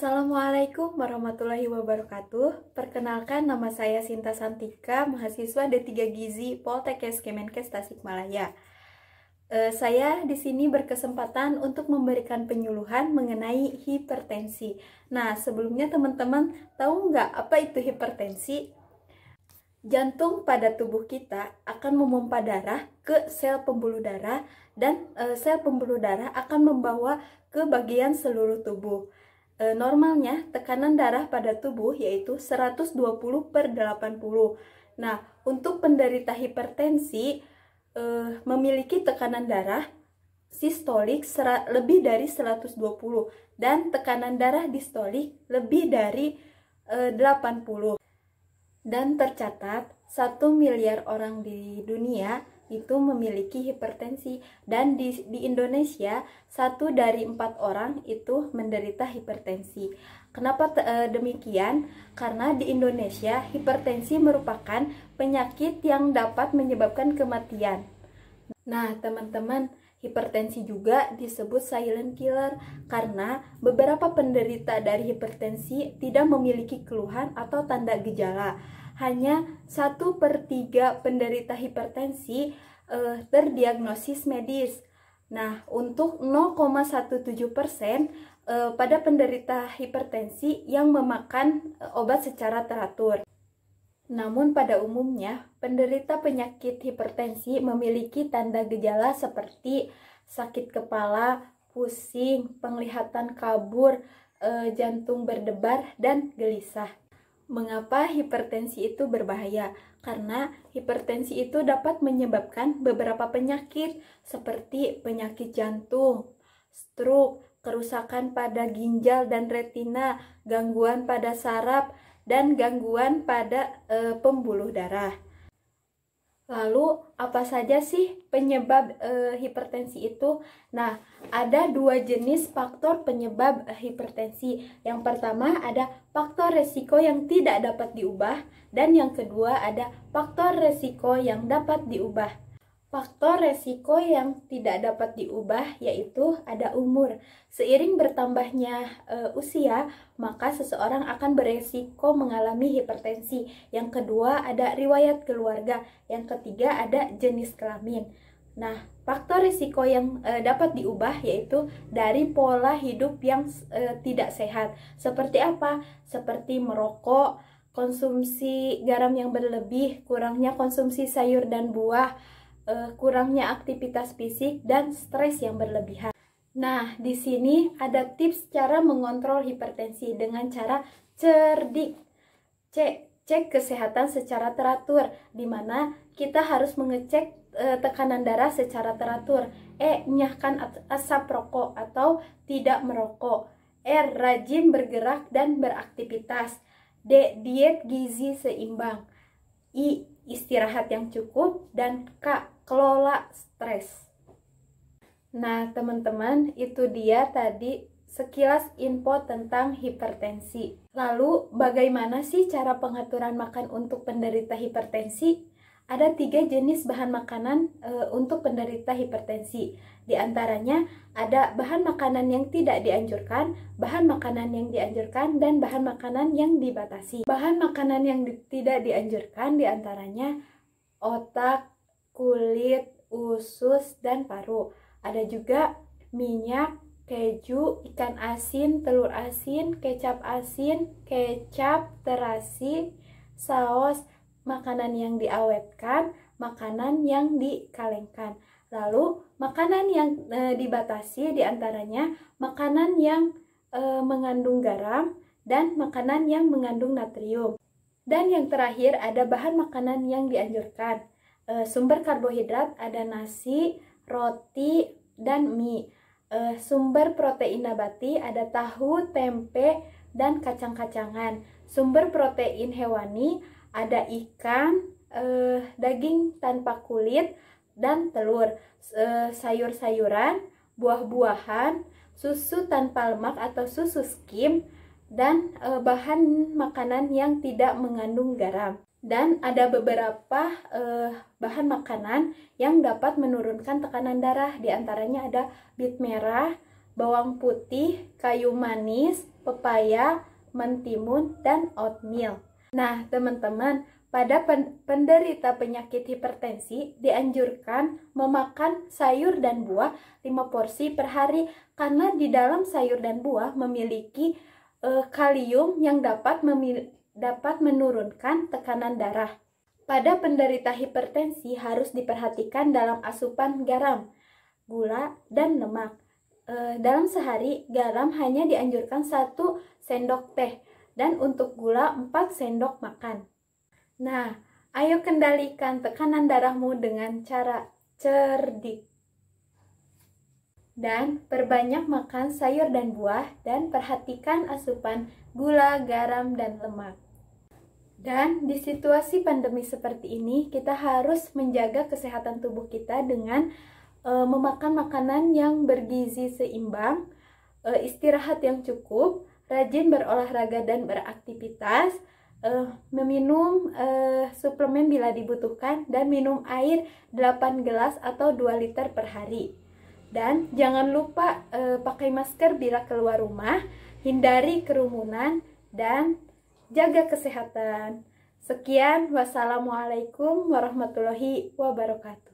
Assalamualaikum warahmatullahi wabarakatuh. Perkenalkan, nama saya Sinta Santika, mahasiswa D3 Gizi Poltekkes Kemenkes Tasikmalaya. Saya di sini berkesempatan untuk memberikan penyuluhan mengenai hipertensi. Nah, sebelumnya teman-teman tahu nggak apa itu hipertensi? Jantung pada tubuh kita akan memompa darah ke sel pembuluh darah dan sel pembuluh darah akan membawa ke bagian seluruh tubuh. Normalnya tekanan darah pada tubuh yaitu 120/80. Nah, untuk penderita hipertensi memiliki tekanan darah sistolik lebih dari 120 dan tekanan darah distolik lebih dari 80. Dan tercatat 1 miliar orang di dunia itu memiliki hipertensi, dan di Indonesia 1 dari 4 orang itu menderita hipertensi. Kenapa demikian? Karena di Indonesia hipertensi merupakan penyakit yang dapat menyebabkan kematian. Nah, teman-teman, hipertensi juga disebut silent killer karena beberapa penderita dari hipertensi tidak memiliki keluhan atau tanda gejala. Hanya 1/3 penderita hipertensi terdiagnosis medis. Nah, untuk 0,17% pada penderita hipertensi yang memakan obat secara teratur. Namun pada umumnya, penderita penyakit hipertensi memiliki tanda gejala seperti sakit kepala, pusing, penglihatan kabur, jantung berdebar, dan gelisah. Mengapa hipertensi itu berbahaya? Karena hipertensi itu dapat menyebabkan beberapa penyakit seperti penyakit jantung, stroke, kerusakan pada ginjal dan retina, gangguan pada saraf, dan gangguan pada pembuluh darah. Lalu, apa saja sih penyebab hipertensi itu? Nah, ada 2 jenis faktor penyebab hipertensi. Yang pertama ada faktor resiko yang tidak dapat diubah, dan yang kedua ada faktor resiko yang dapat diubah. Faktor resiko yang tidak dapat diubah yaitu ada umur. Seiring bertambahnya usia, maka seseorang akan beresiko mengalami hipertensi. Yang kedua ada riwayat keluarga. Yang ketiga ada jenis kelamin. Nah, faktor risiko yang dapat diubah yaitu dari pola hidup yang tidak sehat. Seperti apa? Seperti merokok, konsumsi garam yang berlebih, kurangnya konsumsi sayur dan buah, kurangnya aktivitas fisik, dan stres yang berlebihan. Nah, di sini ada tips cara mengontrol hipertensi dengan cara cerdik. Cek kesehatan secara teratur, di mana kita harus mengecek tekanan darah secara teratur. Nyahkan asap rokok atau tidak merokok. Rajin bergerak dan beraktivitas. Diet gizi seimbang. Istirahat yang cukup. Dan kelola stres. Nah, teman-teman, itu dia tadi sekilas info tentang hipertensi. Lalu, bagaimana sih cara pengaturan makan untuk penderita hipertensi? Ada 3 jenis bahan makanan untuk penderita hipertensi. Di antaranya ada bahan makanan yang tidak dianjurkan, bahan makanan yang dianjurkan, dan bahan makanan yang dibatasi. Bahan makanan yang tidak dianjurkan di antaranya otak, kulit, usus, dan paru. Ada juga minyak, keju, ikan asin, telur asin, kecap asin, kecap, terasi, saus, makanan yang diawetkan, makanan yang dikalengkan. Lalu, makanan yang dibatasi diantaranya makanan yang mengandung garam dan makanan yang mengandung natrium. Dan yang terakhir ada bahan makanan yang dianjurkan. Sumber karbohidrat ada nasi, roti, dan mie. Sumber protein nabati ada tahu, tempe, dan kacang-kacangan. Sumber protein hewani ada ikan, daging tanpa kulit, dan telur. Sayur-sayuran, buah-buahan, susu tanpa lemak atau susu skim, dan bahan makanan yang tidak mengandung garam. Dan ada beberapa bahan makanan yang dapat menurunkan tekanan darah. Di antaranya ada bit merah, bawang putih, kayu manis, pepaya, mentimun, dan oatmeal. Nah, teman-teman, pada penderita penyakit hipertensi dianjurkan memakan sayur dan buah 5 porsi per hari karena di dalam sayur dan buah memiliki kalium yang dapat menurunkan tekanan darah. Pada penderita hipertensi harus diperhatikan dalam asupan garam, gula, dan lemak. Dalam sehari garam hanya dianjurkan 1 sendok teh dan untuk gula 4 sendok makan. Nah, ayo kendalikan tekanan darahmu dengan cara cerdik. Dan perbanyak makan sayur dan buah dan perhatikan asupan gula, garam, dan lemak. Dan di situasi pandemi seperti ini, kita harus menjaga kesehatan tubuh kita dengan memakan makanan yang bergizi seimbang, istirahat yang cukup, rajin berolahraga dan beraktivitas, meminum suplemen bila dibutuhkan, dan minum air 8 gelas atau 2 liter per hari. Dan jangan lupa pakai masker bila keluar rumah, hindari kerumunan, dan jaga kesehatan. Sekian, wassalamualaikum warahmatullahi wabarakatuh.